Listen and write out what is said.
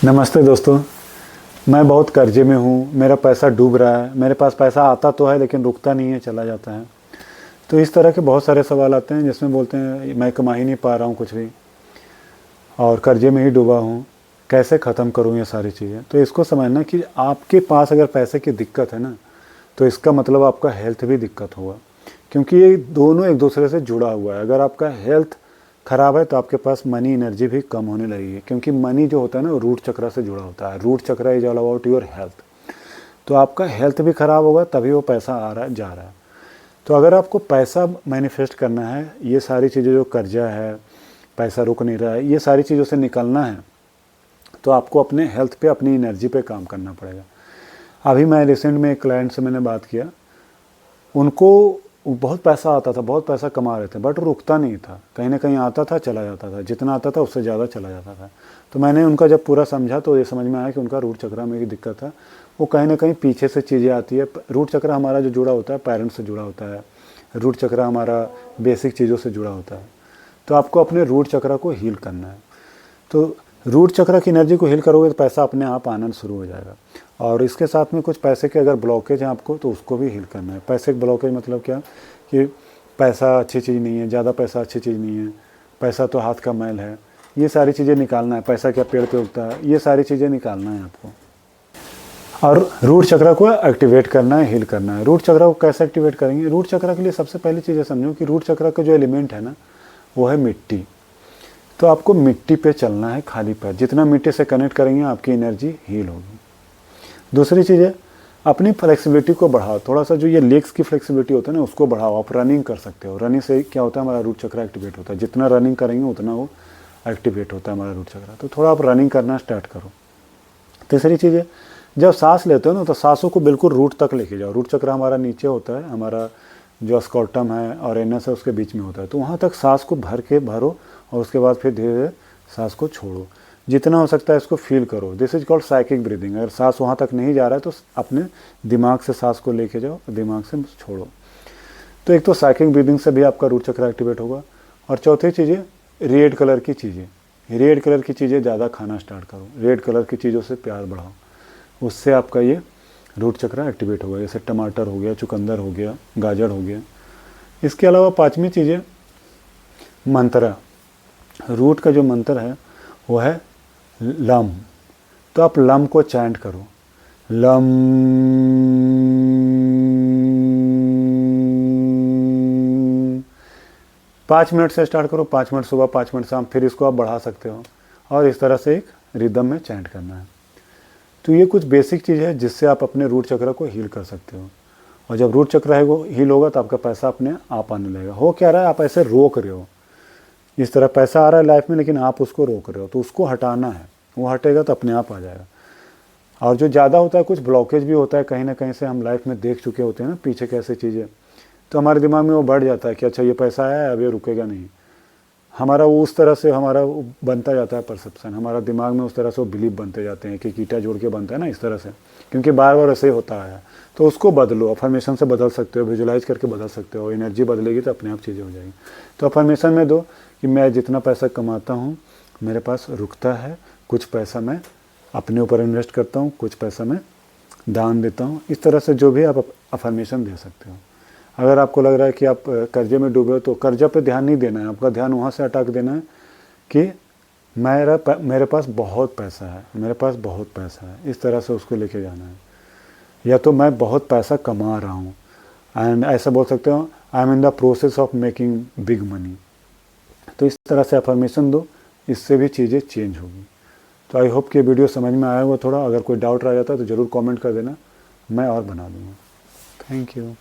नमस्ते दोस्तों। मैं बहुत कर्जे में हूँ, मेरा पैसा डूब रहा है। मेरे पास पैसा आता तो है लेकिन रुकता नहीं है, चला जाता है। तो इस तरह के बहुत सारे सवाल आते हैं जिसमें बोलते हैं मैं कमा ही नहीं पा रहा हूँ कुछ भी और कर्जे में ही डूबा हूँ, कैसे ख़त्म करूँ ये सारी चीज़ें। तो इसको समझना कि आपके पास अगर पैसे की दिक्कत है ना, तो इसका मतलब आपका हेल्थ भी दिक्कत होगा, क्योंकि ये दोनों एक दूसरे से जुड़ा हुआ है। अगर आपका हेल्थ ख़राब है तो आपके पास मनी एनर्जी भी कम होने लगेगी, क्योंकि मनी जो होता है ना वो रूट चक्र से जुड़ा होता है। रूट चक्र is all about your health. तो आपका हेल्थ भी ख़राब होगा तभी वो पैसा आ रहा है जा रहा है। तो अगर आपको पैसा मैनिफेस्ट करना है, ये सारी चीज़ें जो कर्जा है, पैसा रुक नहीं रहा है, ये सारी चीज़ों से निकलना है, तो आपको अपने हेल्थ पे, अपनी एनर्जी पे काम करना पड़ेगा। अभी मैं रिसेंट में एक क्लाइंट से मैंने बात किया, उनको बहुत पैसा आता था, बहुत पैसा कमा रहे थे, बट रुकता नहीं था। कहीं ना कहीं आता था, चला जाता था, जितना आता था उससे ज़्यादा चला जाता था। तो मैंने उनका जब पूरा समझा तो ये समझ में आया कि उनका रूट चक्र में की दिक्कत था। वो कहीं ना कहीं पीछे से चीज़ें आती है। रूट चक्र हमारा जो जुड़ा होता है पेरेंट्स से जुड़ा होता है। रूट चक्र हमारा बेसिक चीज़ों से जुड़ा होता है। तो आपको अपने रूट चक्र को हील करना है। तो रूट चक्र की एनर्जी को हील करोगे तो पैसा अपने आप आना शुरू हो जाएगा। और इसके साथ में कुछ पैसे के अगर ब्लॉकेज हैं आपको, तो उसको भी हील करना है। पैसे के ब्लॉकेज मतलब क्या कि पैसा अच्छी चीज़ नहीं है, ज़्यादा पैसा अच्छी चीज़ नहीं है, पैसा तो हाथ का मैल है, ये सारी चीज़ें निकालना है। पैसा क्या पेड़ पे उगता है, ये सारी चीज़ें निकालना है आपको। और रूट चक्र को एक्टिवेट करना है, हील करना है। रूट चक्र को कैसे एक्टिवेट करेंगे? रूट चक्र के लिए सबसे पहली चीज़ समझो कि रूट चक्र का जो एलिमेंट है ना, वो है मिट्टी। तो आपको मिट्टी पे चलना है खाली पैर। जितना मिट्टी से कनेक्ट करेंगे आपकी एनर्जी हील होगी। दूसरी चीज़ है, अपनी फ्लेक्सिबिलिटी को बढ़ाओ। थोड़ा सा जो ये लेग्स की फ्लेक्सिबिलिटी होता है ना, उसको बढ़ाओ। आप रनिंग कर सकते हो। रनिंग से क्या होता है, हमारा रूट चक्र एक्टिवेट होता है। जितना रनिंग करेंगे उतना वो एक्टिवेट होता है हमारा रूट चक्र। तो थोड़ा आप रनिंग करना स्टार्ट करो। तीसरी चीज़ है, जब सांस लेते हो ना, तो सांसों को बिल्कुल रूट तक लेके जाओ। रूट चक्र हमारा नीचे होता है, हमारा जो स्कॉटम है और एनस है उसके बीच में होता है। तो वहाँ तक सांस को भरो और उसके बाद फिर धीरे धीरे सांस को छोड़ो। जितना हो सकता है इसको फील करो। This is called psychic breathing. अगर सांस वहाँ तक नहीं जा रहा है तो अपने दिमाग से सांस को लेके जाओ, दिमाग से छोड़ो। तो एक तो साइकिक ब्रीदिंग से भी आपका रूट चक्र एक्टिवेट होगा। और चौथी चीज़ है, रेड कलर की चीज़ें। रेड कलर की चीज़ें ज़्यादा खाना स्टार्ट करो। रेड कलर की चीज़ों से प्यार बढ़ाओ, उससे आपका ये रूट चक्र एक्टिवेट होगा। जैसे टमाटर हो गया, चुकंदर हो गया, गाजर हो गया। इसके अलावा पाँचवीं चीज़ें, मंत्र। रूट का जो मंत्र है वो है लम। तो आप लम को चैंट करो, लम। 5 मिनट से स्टार्ट करो, 5 मिनट सुबह, 5 मिनट शाम, फिर इसको आप बढ़ा सकते हो। और इस तरह से एक रिदम में चैंट करना है। तो ये कुछ बेसिक चीज़ है जिससे आप अपने रूट चक्र को हील कर सकते हो। और जब रूट चक्र है वो हील होगा तो आपका पैसा अपने आप आने लगेगा। हो क्या रहा है, आप ऐसे रोक रहे हो। इस तरह पैसा आ रहा है लाइफ में, लेकिन आप उसको रोक रहे हो। तो उसको हटाना है, वो हटेगा तो अपने आप आ जाएगा। और जो ज़्यादा होता है, कुछ ब्लॉकेज भी होता है कहीं ना कहीं से, हम लाइफ में देख चुके होते हैं ना पीछे कैसे चीज़ें। तो हमारे दिमाग में वो बढ़ जाता है कि अच्छा ये पैसा आया है, अब ये रुकेगा नहीं। हमारा वो उस तरह से हमारा वो बनता जाता है परसेप्शन। हमारा दिमाग में उस तरह से वो बिलीव बनते जाते हैं कि कीटा जोड़ के बनता है ना, इस तरह से, क्योंकि बार बार ऐसे ही होता है। तो उसको बदलो। अफर्मेशन से बदल सकते हो, विजुलाइज करके बदल सकते हो। एनर्जी बदलेगी तो अपने आप चीज़ें हो जाएगी। तो अफर्मेशन में दो कि मैं जितना पैसा कमाता हूँ मेरे पास रुकता है, कुछ पैसा मैं अपने ऊपर इन्वेस्ट करता हूँ, कुछ पैसा मैं दान देता हूँ। इस तरह से जो भी आप अफर्मेशन दे सकते हो। अगर आपको लग रहा है कि आप कर्जे में डूबे हो, तो कर्जा पे ध्यान नहीं देना है। आपका ध्यान वहाँ से हटा के देना है कि मेरे पास बहुत पैसा है, मेरे पास बहुत पैसा है। इस तरह से उसको लेके जाना है। या तो मैं बहुत पैसा कमा रहा हूँ, एंड ऐसा बोल सकते हो, I am in the process of making big money. तो इस तरह से अफर्मेशन दो, इससे भी चीज़ें चेंज होगी। तो आई होप कि वीडियो समझ में आया होगा थोड़ा। अगर कोई डाउट रह जाता है तो ज़रूर कमेंट कर देना, मैं और बना दूँगा। Thank you.